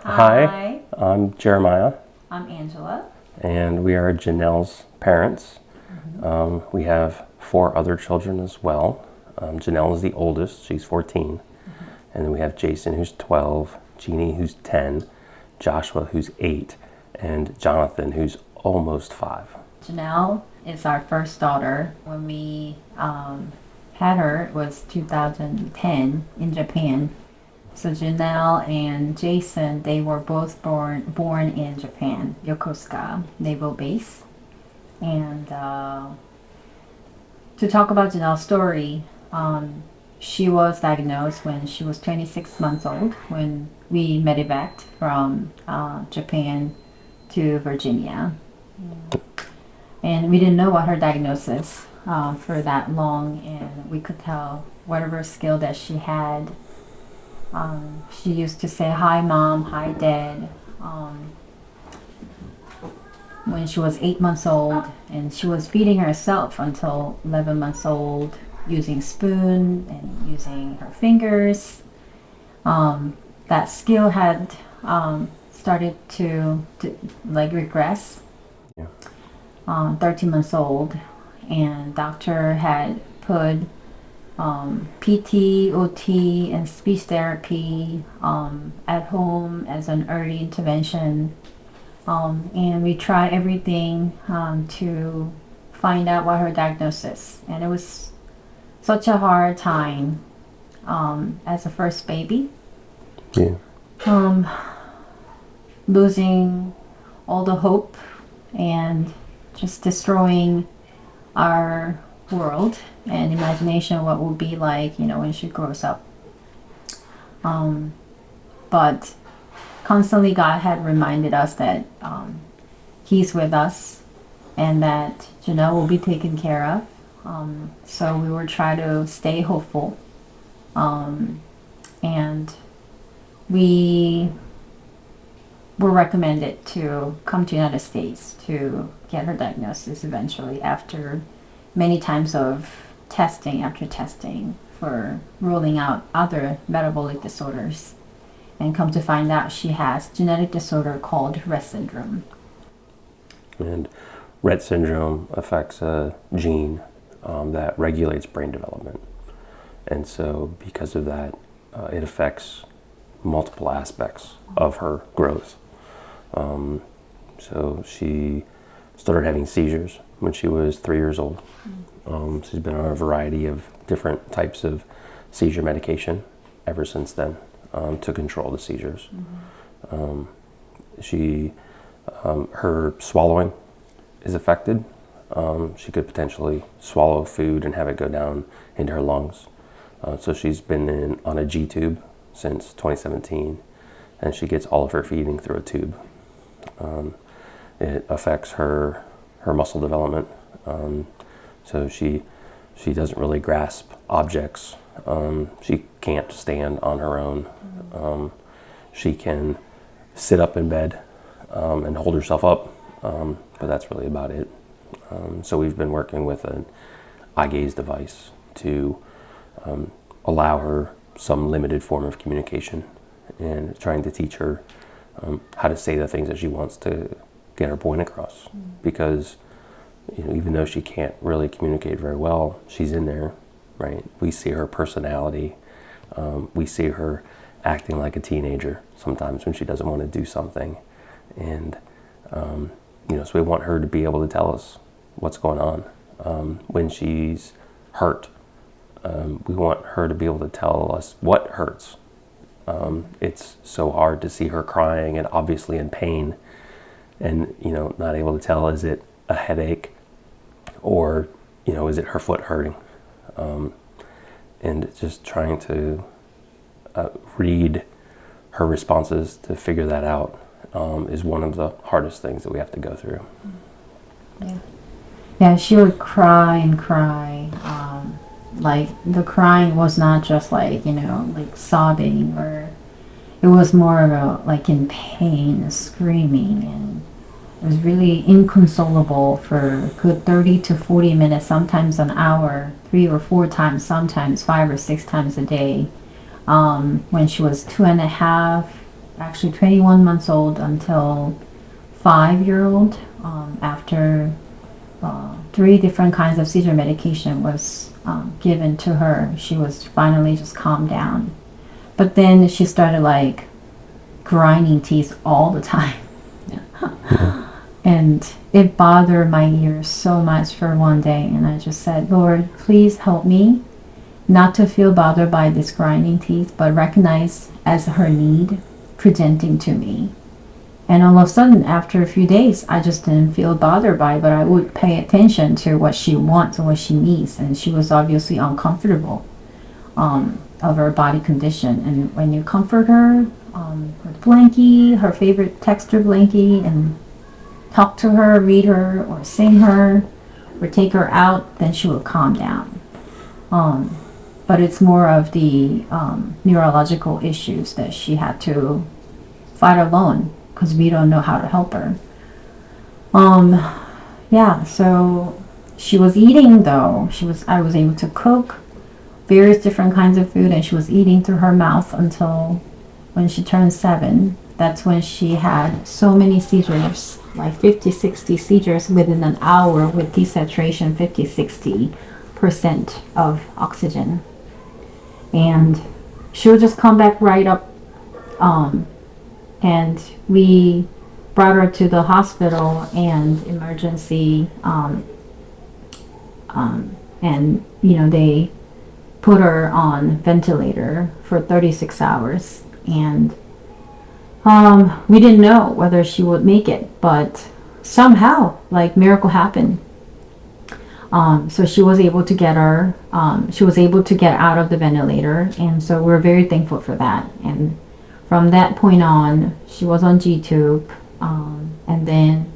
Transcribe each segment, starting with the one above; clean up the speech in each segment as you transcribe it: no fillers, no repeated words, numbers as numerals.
Hi, I'm Jeremiah. I'm Angela. And we are Janelle's parents. We have 4 other children as well. Janelle is the oldest, she's 14. And then we have Jason, who's 12, Jeannie, who's 10, Joshua, who's 8, and Jonathan, who's almost 5. Janelle is our first daughter. When we had her, it was 2010 in Japan. So Janelle and Jason, they were both born in Japan, Yokosuka Naval Base. And to talk about Janelle's story, she was diagnosed when she was 26 months old when we medevaced from Japan to Virginia. And we didn't know what her diagnosis for that long, and we could tell whatever skill that she had. She used to say, "Hi mom, hi dad," when she was 8 months old, and she was feeding herself until 11 months old using spoon and using her fingers. That skill had started to regress. Yeah. 13 months old, and doctor had put PT, OT, and speech therapy at home as an early intervention. And we tried everything to find out what her diagnosis. And it was such a hard time as a first baby. Yeah. Losing all the hope and just destroying our world and imagination what will be like, when she grows up. But constantly God had reminded us that He's with us and that Janelle will be taken care of. So we will try to stay hopeful. And we were recommended to come to the United States to get her diagnosis eventually after many times of testing after testing for ruling out other metabolic disorders, and come to find out she has genetic disorder called Rett syndrome. And Rett syndrome affects a gene that regulates brain development. And so because of that, it affects multiple aspects of her growth. So she started having seizures when she was 3 years old. She's been on a variety of different types of seizure medication ever since then to control the seizures. Her swallowing is affected. She could potentially swallow food and have it go down into her lungs. So she's been on a G tube since 2017, and she gets all of her feeding through a tube. It affects her muscle development. So she doesn't really grasp objects. She can't stand on her own. She can sit up in bed and hold herself up, but that's really about it. So we've been working with an eye gaze device to allow her some limited form of communication, and trying to teach her how to say the things that she wants to get her point across. Because even though she can't really communicate very well, she's in there, right? We see her personality. We see her acting like a teenager sometimes when she doesn't want to do something. And, so we want her to be able to tell us what's going on. When she's hurt, we want her to be able to tell us what hurts. It's so hard to see her crying and obviously in pain and, not able to tell, is it a headache or, is it her foot hurting? And just trying to read her responses to figure that out is one of the hardest things that we have to go through. Yeah, she would cry and cry. Like the crying was not just like sobbing, or it was more of a in pain, screaming, and it was really inconsolable for a good 30 to 40 minutes, sometimes an hour, 3 or 4 times, sometimes 5 or 6 times a day. When she was 2.5, actually 21 months old until 5-year-old, after 3 different kinds of seizure medication was given to her, she was finally just calmed down. But then she started like grinding teeth all the time. And it bothered my ears so much for one day. And I just said, Lord, please help me not to feel bothered by this grinding teeth, but recognize as her need presenting to me. And all of a sudden, after a few days, I just didn't feel bothered by it, but I would pay attention to what she wants and what she needs. And she was obviously uncomfortable of her body condition. And when you comfort her with blankie, her favorite texture blankie, and talk to her, read her, or sing her, or take her out, then she will calm down. But it's more of the neurological issues that she had to fight alone because we don't know how to help her. Yeah, so she was eating though. I was able to cook various different kinds of food, and she was eating through her mouth until when she turned 7. That's when she had so many seizures, like 50, 60 seizures within an hour with desaturation 50, 60% of oxygen. And she would just come back right up. And we brought her to the hospital and emergency. And, they put her on ventilator for 36 hours. And we didn't know whether she would make it, but somehow, like, miracle happened. So she was able to get out of the ventilator, and so we're very thankful for that. And from that point on, she was on G-tube, and then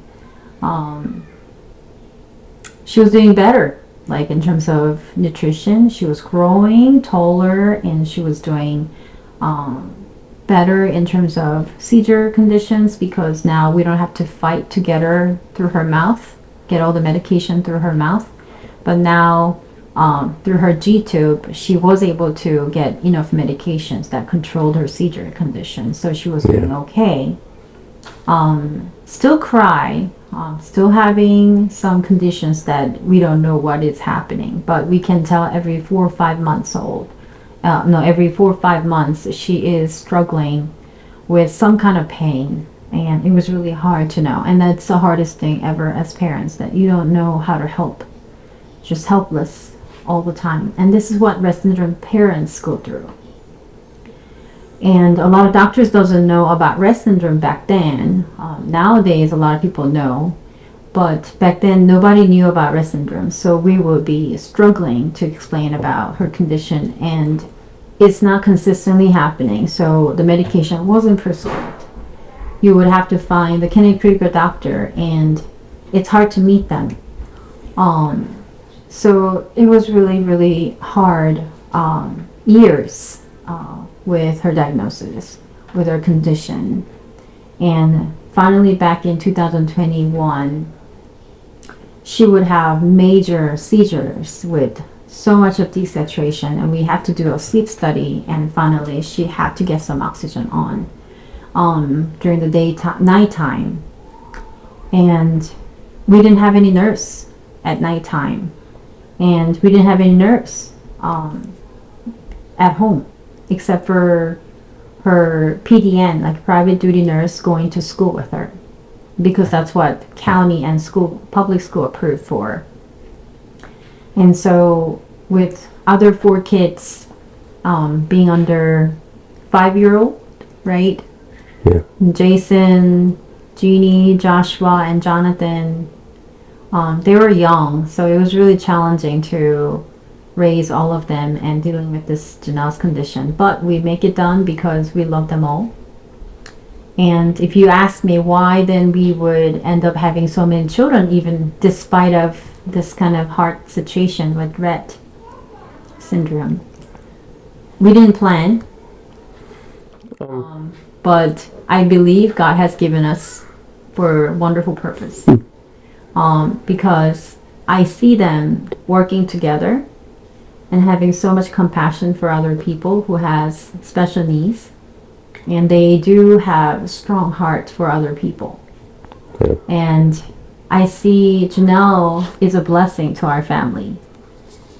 she was doing better, like in terms of nutrition. She was growing taller, and she was doing better in terms of seizure conditions, because now we don't have to fight to get her through her mouth, get all the medication through her mouth. But now through her G-tube, she was able to get enough medications that controlled her seizure condition. So she was doing okay. Still cry, still having some conditions that we don't know what is happening, but we can tell every 4 or 5 months every 4 or 5 months she is struggling with some kind of pain. And it was really hard to know. And that's the hardest thing ever as parents, that you don't know how to help. Just helpless all the time. And this is what Rett syndrome parents go through. And a lot of doctors doesn't know about Rett syndrome back then. Nowadays, a lot of people know. But back then, nobody knew about Rett syndrome. So we would be struggling to explain about her condition. And it's not consistently happening. So the medication wasn't prescribed. You would have to find the clinical doctor, and it's hard to meet them. So it was really, really hard years with her diagnosis, with her condition. And finally, back in 2021, she would have major seizures with so much of desaturation, and we had to do a sleep study, and finally she had to get some oxygen on during the nighttime. And we didn't have any nurse at nighttime. And we didn't have any nurse at home, except for her PDN, like private duty nurse, going to school with her, because that's what county and public school approved for. And so with other 4 kids being under 5-year-old, right? Yeah. Jason, Jeannie, Joshua, and Jonathan, they were young, so it was really challenging to raise all of them and dealing with this Janelle's condition. But we make it done because we love them all. And if you ask me why then we would end up having so many children, even despite of this kind of hard situation with Rett syndrome, we didn't plan. But I believe God has given us for a wonderful purpose. Because I see them working together and having so much compassion for other people who has special needs. and they do have a strong heart for other people. Yeah. And I see Janelle is a blessing to our family.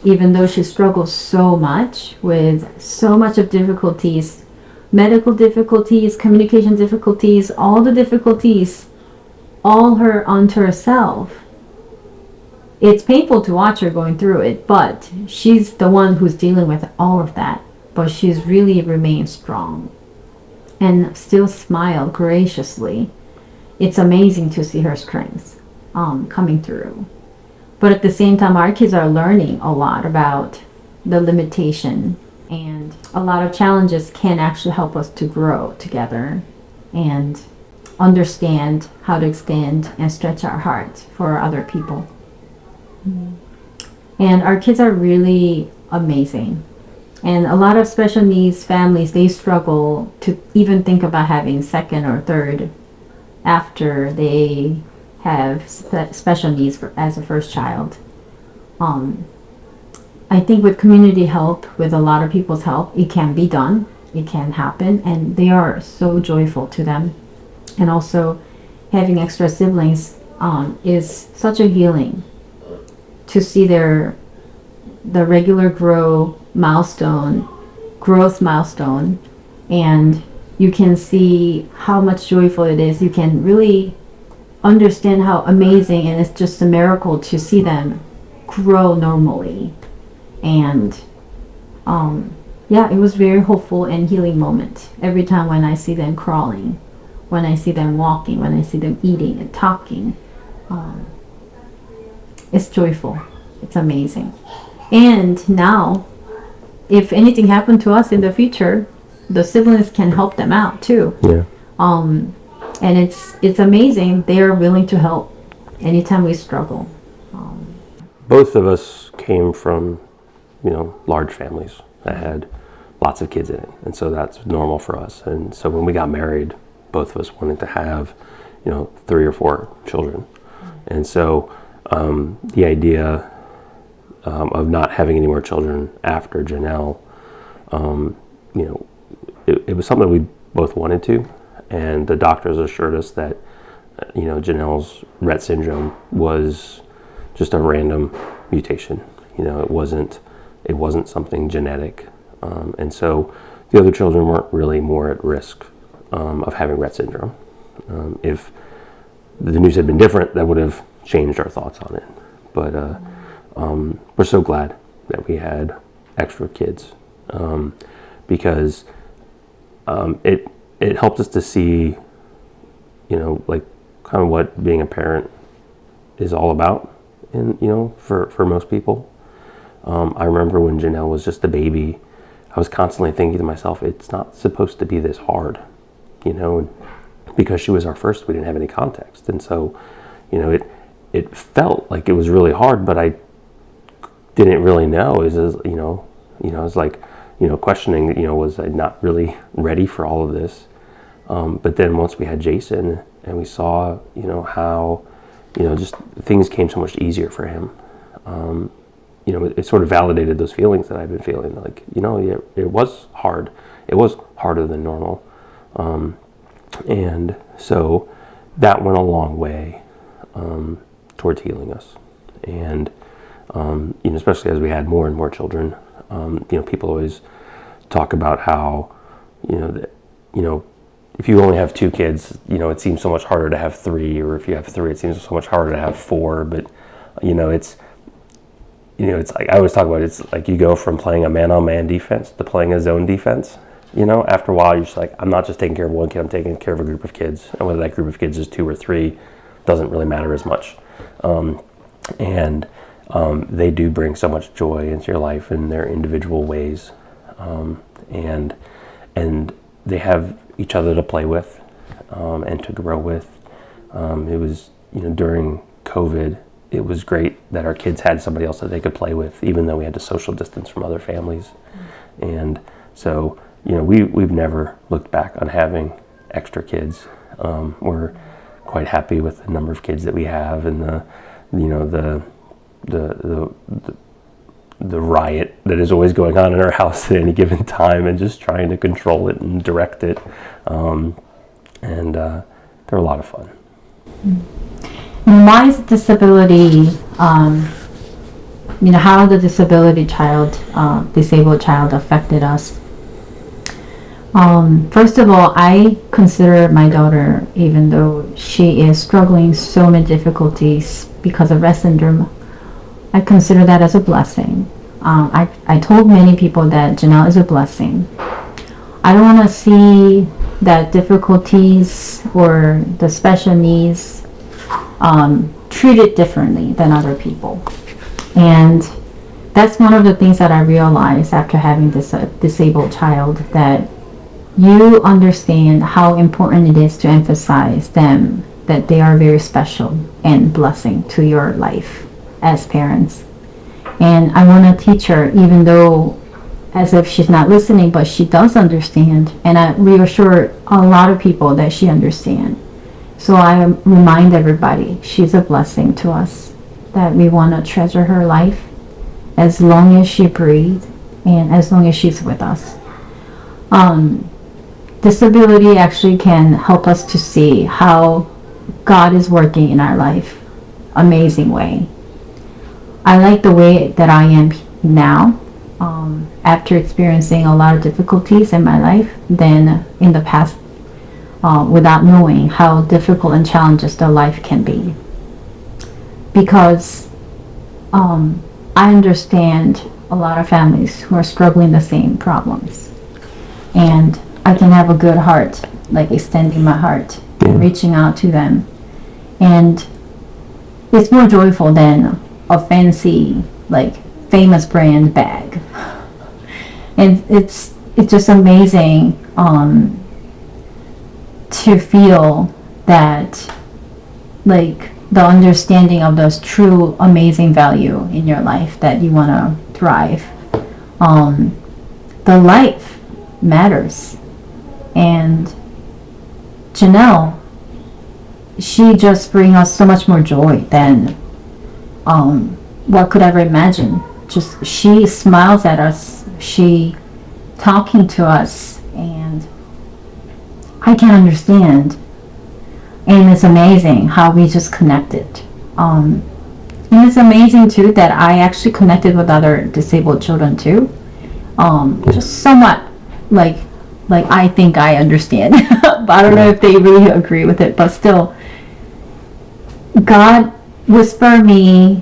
Even though she struggles so much with so much of difficulties, medical difficulties, communication difficulties, all the difficulties, all her onto herself. It's painful to watch her going through it, but she's the one who's dealing with all of that. But she's really remained strong and still smile graciously. It's amazing to see her strength coming through. But at the same time, our kids are learning a lot about the limitation, and a lot of challenges can actually help us to grow together and understand how to extend and stretch our hearts for other people. And our kids are really amazing. And a lot of special needs families, they struggle to even think about having second or third after they have special needs as a first child. I think with community help, with a lot of people's help, it can be done. It can happen, and they are so joyful to them. And also, having extra siblings is such a healing to see the regular growth milestone, and you can see how much joyful it is. You can really understand how amazing, and it's just a miracle to see them grow normally. And it was very hopeful and healing moment every time when I see them crawling, when I see them walking, when I see them eating and talking. It's joyful. It's amazing. And now, if anything happened to us in the future, the siblings can help them out too. Yeah. And it's amazing. They are willing to help anytime we struggle. Both of us came from, large families that had lots of kids in it, and so that's normal for us. And so when we got married, both of us wanted to have, 3 or 4 children. And so the idea of not having any more children after Janelle, it was something we both wanted to, and the doctors assured us that, Janelle's Rett syndrome was just a random mutation. It wasn't something genetic, and so the other children weren't really more at risk of having Rett syndrome. If the news had been different, that would have changed our thoughts on it. But we're so glad that we had extra kids, because it helped us to see, kind of what being a parent is all about, for most people. I remember when Janelle was just a baby, I was constantly thinking to myself, it's not supposed to be this hard, because she was our first, we didn't have any context. And so, it felt like it was really hard, but I didn't really know. It was like, questioning, was I not really ready for all of this? But then once we had Jason and we saw, how, just things came so much easier for him. It sort of validated those feelings that I've been feeling. Like, it was hard. It was harder than normal. And so that went a long way towards healing us. And, especially as we had more and more children, people always talk about how, if you only have 2 kids, it seems so much harder to have 3, or if you have 3, it seems so much harder to have 4. But, it's like I always talk about, it's like you go from playing a man-on-man defense to playing a zone defense. After a while, you're just like, I'm not just taking care of one kid, I'm taking care of a group of kids. And whether that group of kids is 2 or 3 doesn't really matter as much. And they do bring so much joy into your life in their individual ways. And they have each other to play with and to grow with. It was, during COVID, it was great that our kids had somebody else that they could play with, even though we had to social distance from other families. And so, we've never looked back on having extra kids. We're quite happy with the number of kids that we have, and the the riot that is always going on in our house at any given time, and just trying to control it and direct it. And they're a lot of fun. And why is disability, how the disabled child affected us? First of all, I consider my daughter, even though she is struggling so many difficulties because of Rett syndrome, I consider that as a blessing. I told many people that Janelle is a blessing. I don't want to see that difficulties or the special needs treated differently than other people. And that's one of the things that I realized after having this disabled child, that you understand how important it is to emphasize them, that they are very special and blessing to your life as parents. And I want to teach her, even though as if she's not listening, but she does understand, and I reassure a lot of people that she understands. So I remind everybody she's a blessing to us, that we want to treasure her life as long as she breathes and as long as she's with us. Disability actually can help us to see how God is working in our life. Amazing way. I like the way that I am now, after experiencing a lot of difficulties in my life than in the past, without knowing how difficult and challenges the life can be. Because I understand a lot of families who are struggling the same problems. And I can have a good heart, like extending my heart and reaching out to them. And it's more joyful than a fancy, like, famous brand bag. And it's just amazing to feel that, like, the understanding of those true amazing value in your life that you want to thrive. The life matters. And Janelle, she just brings us so much more joy than what could ever imagine. Just she smiles at us, she talking to us, and I can understand. And it's amazing how we just connected. And it's amazing too that I actually connected with other disabled children too. Just somewhat like I think I understand. But I don't know if they really agree with it, but still, God whispered me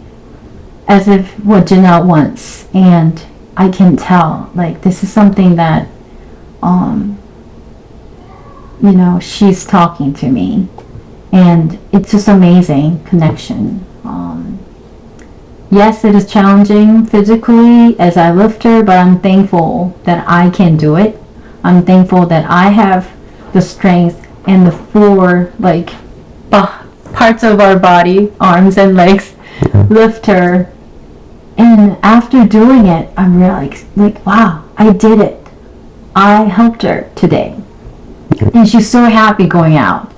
as if what Janelle wants, and I can tell, like, this is something that she's talking to me, and it's just amazing connection. Yes, it is challenging physically as I lift her, but I'm thankful that I can do it. I'm thankful that I have the strength and the four, like, parts of our body, arms and legs, lift her. And after doing it, I'm really like, wow, I did it. I helped her today. And she's so happy going out,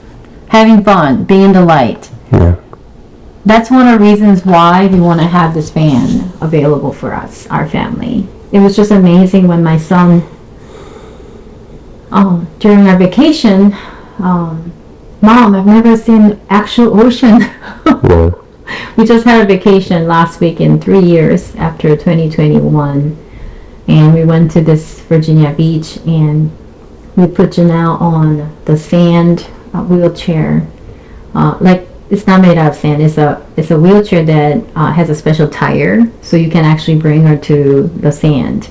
having fun, being in the light. Yeah. That's one of the reasons why we want to have this van available for us, our family. It was just amazing when my son, during our vacation, Mom, I've never seen actual ocean. Yeah. We just had a vacation last week in 3 years after 2021. And we went to this Virginia beach, and we put Janelle on the sand wheelchair. It's not made out of sand. It's a wheelchair that has a special tire, so you can actually bring her to the sand,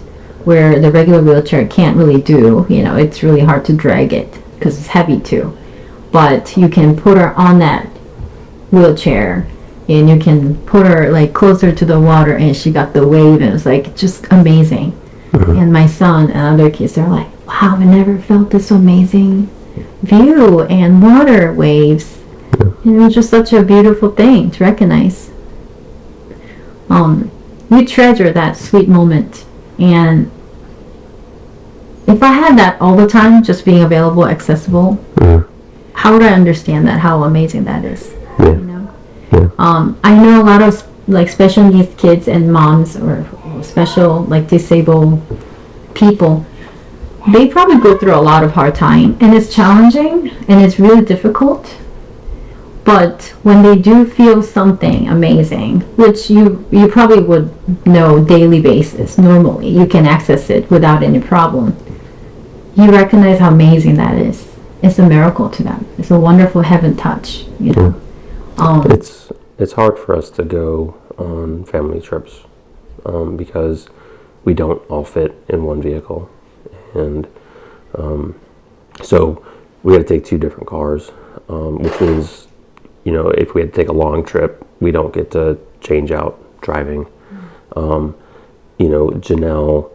where the regular wheelchair can't really do. It's really hard to drag it because it's heavy too. But you can put her on that wheelchair, and you can put her like closer to the water, and she got the wave, and it was like just amazing. And my son and other kids are like, wow, I never felt this amazing view and water waves. And it was just such a beautiful thing to recognize. We treasure that sweet moment, and if I had that all the time, just being available, accessible, how would I understand that? How amazing that is. I know a lot of like special needs kids and moms or special, like disabled people, they probably go through a lot of hard time, and it's challenging and it's really difficult. But when they do feel something amazing, which you probably would know daily basis, normally you can access it without any problem, you recognize how amazing that is. It's a miracle to them. It's a wonderful heaven touch, you know. It's hard for us to go on family trips because we don't all fit in one vehicle, and so we had to take 2 different cars, which means, you know, if we had to take a long trip, we don't get to change out driving. You know, Janelle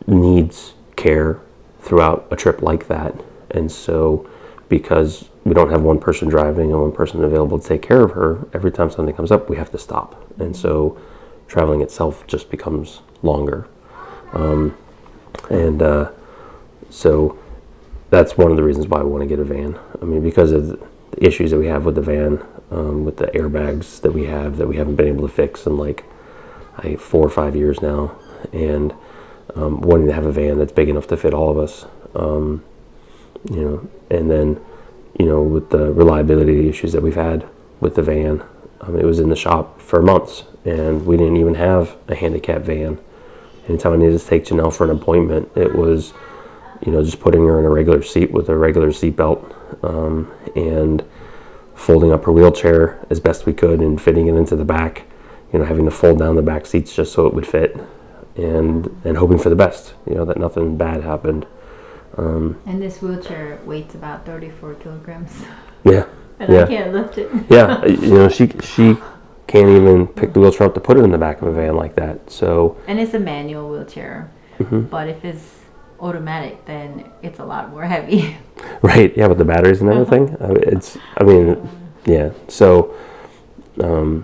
needs care throughout a trip like that, and so because we don't have one person driving and one person available to take care of her, every time something comes up, we have to stop, and so traveling itself just becomes longer. So that's one of the reasons why I want to get a van. I mean, because of the issues that we have with the van, with the airbags that we haven't been able to fix in like 4 or 5 years now, and wanting to have a van that's big enough to fit all of us, you know, and then, you know, with the reliability issues that we've had with the van, it was in the shop for months, and we didn't even have a handicap van. Anytime I needed to take Janelle for an appointment, it was, you know, just putting her in a regular seat with a regular seat belt, and folding up her wheelchair as best we could and fitting it into the back, you know, having to fold down the back seats just so it would fit, and hoping for the best, you know, that nothing bad happened. And this wheelchair weighs about 34 kilograms. Yeah. And yeah. I can't lift it. Yeah, you know, she can't even pick the wheelchair up to put it in the back of a van like that. So. And it's a manual wheelchair, but if it's automatic, then it's a lot more heavy. Right. Yeah, with the batteries and everything. Yeah. So, you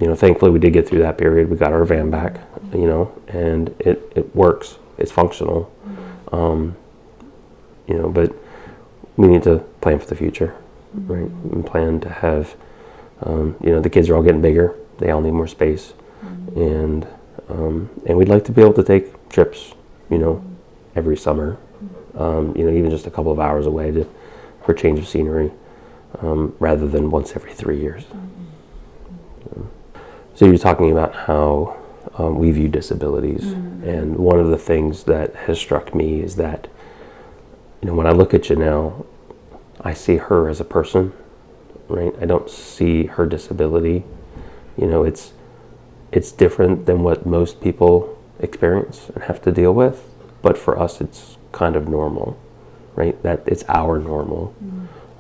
know, thankfully we did get through that period. We got our van back, you know, and it works. It's functional. You know, but we need to plan for the future, right? And plan to have, you know, the kids are all getting bigger. They all need more space, and we'd like to be able to take trips, you know, every summer, you know, even just a couple of hours away for a change of scenery, rather than once every 3 years. So you're talking about how we view disabilities, and one of the things that has struck me is that, you know, when I look at Janelle, I see her as a person, right? I don't see her disability. You know, it's different than what most people experience and have to deal with, but for us it's kind of normal, right? That it's our normal.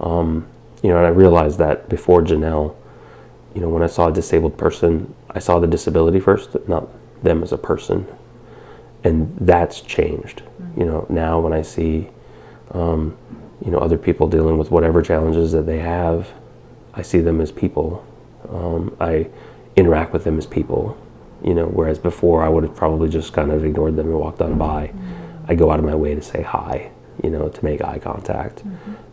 You know, and I realized that before Janelle, you know, when I saw a disabled person, I saw the disability first, not them as a person. And that's changed. You know, now when I see, you know, other people dealing with whatever challenges that they have, I see them as people. I interact with them as people, you know, whereas before I would have probably just kind of ignored them and walked on by. I go out of my way to say hi, you know, to make eye contact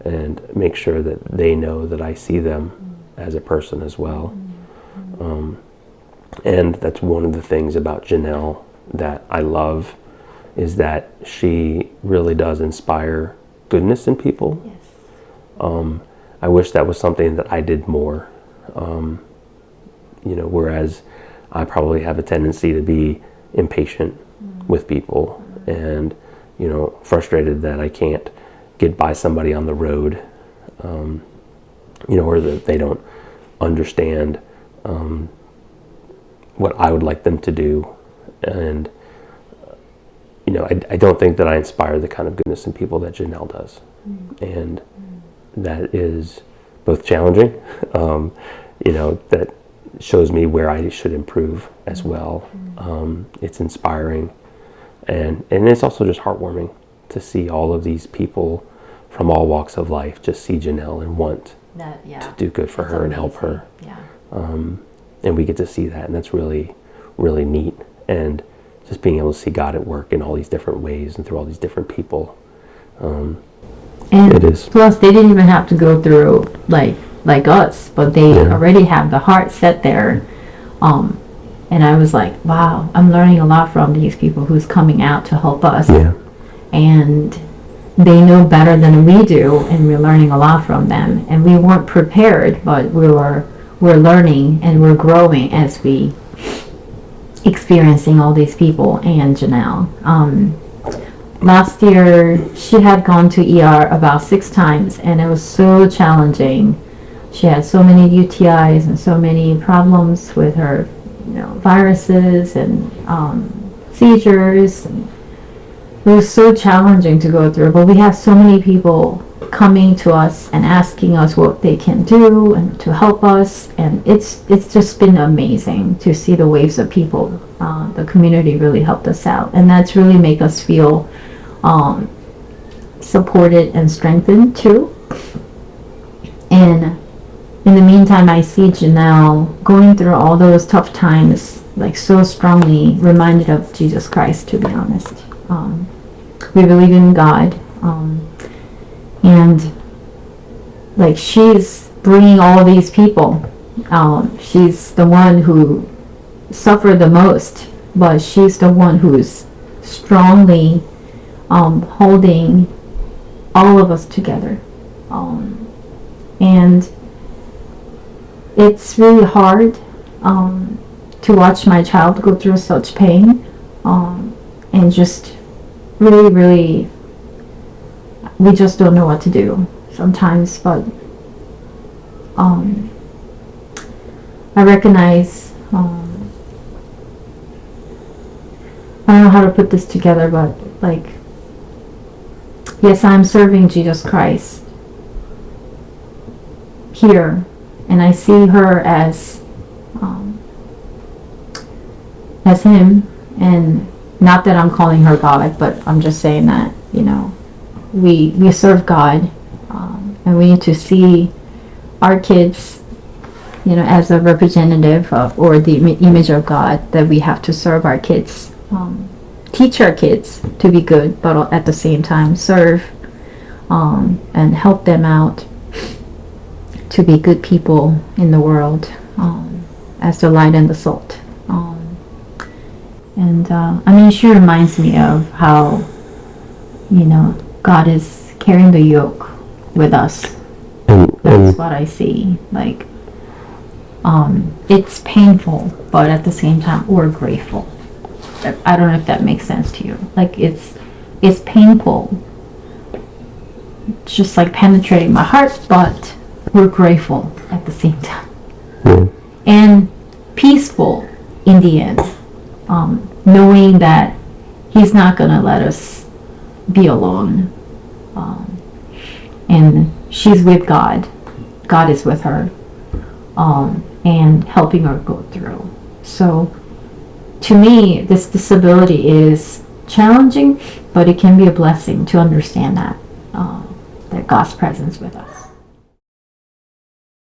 and make sure that they know that I see them as a person as well. And that's one of the things about Janelle that I love, is that she really does inspire goodness in people. Yes. I wish that was something that I did more. You know, whereas I probably have a tendency to be impatient with people and, you know, frustrated that I can't get by somebody on the road, you know, or that they don't understand what I would like them to do. And, you know, I don't think that I inspire the kind of goodness in people that Janelle does. And that is both challenging, you know, that shows me where I should improve as well. It's inspiring, and it's also just heartwarming to see all of these people from all walks of life just see Janelle and want to do good for her and help her. And we get to see that, and that's really, really neat. And just being able to see God at work in all these different ways and through all these different people. And it is. Plus, they didn't even have to go through like us, but they already have the heart set there. And I was like, wow, I'm learning a lot from these people who's coming out to help us. Yeah. And they know better than we do, and we're learning a lot from them. And we weren't prepared, but we're learning and we're growing as we experiencing all these people. And Janelle, last year she had gone to ER about 6 times, and it was so challenging. She had so many UTIs and so many problems with her, viruses and seizures. And it was so challenging to go through, but we have so many people coming to us and asking us what they can do and to help us, and it's just been amazing to see the waves of people. The community really helped us out, and that's really make us feel supported and strengthened too. And in the meantime, I see Janelle going through all those tough times, like so strongly reminded of Jesus Christ, to be honest. We believe in God, and like she's bringing all these people. She's the one who suffered the most, but she's the one who's strongly holding all of us together. And it's really hard to watch my child go through such pain, and just really, we just don't know what to do sometimes. But I recognize, I don't know how to put this together, but like, yes, I'm serving Jesus Christ here, and I see her as him, and not that I'm calling her God, but I'm just saying that, we serve God, and we need to see our kids, as a representative of, or the image of God, that we have to serve our kids, teach our kids to be good, but at the same time serve, and help them out to be good people in the world, as the light and the salt. And she reminds me of how, God is carrying the yoke with us. That's what I see. Like, it's painful, but at the same time, we're grateful. I don't know if that makes sense to you. Like, it's painful. It's just like penetrating my heart, but we're grateful at the same time. And peaceful in the end. Knowing that He's not going to let us be alone. And she's with God. God is with her. And helping her go through. So, to me, this disability is challenging, but it can be a blessing to understand that God's presence with us.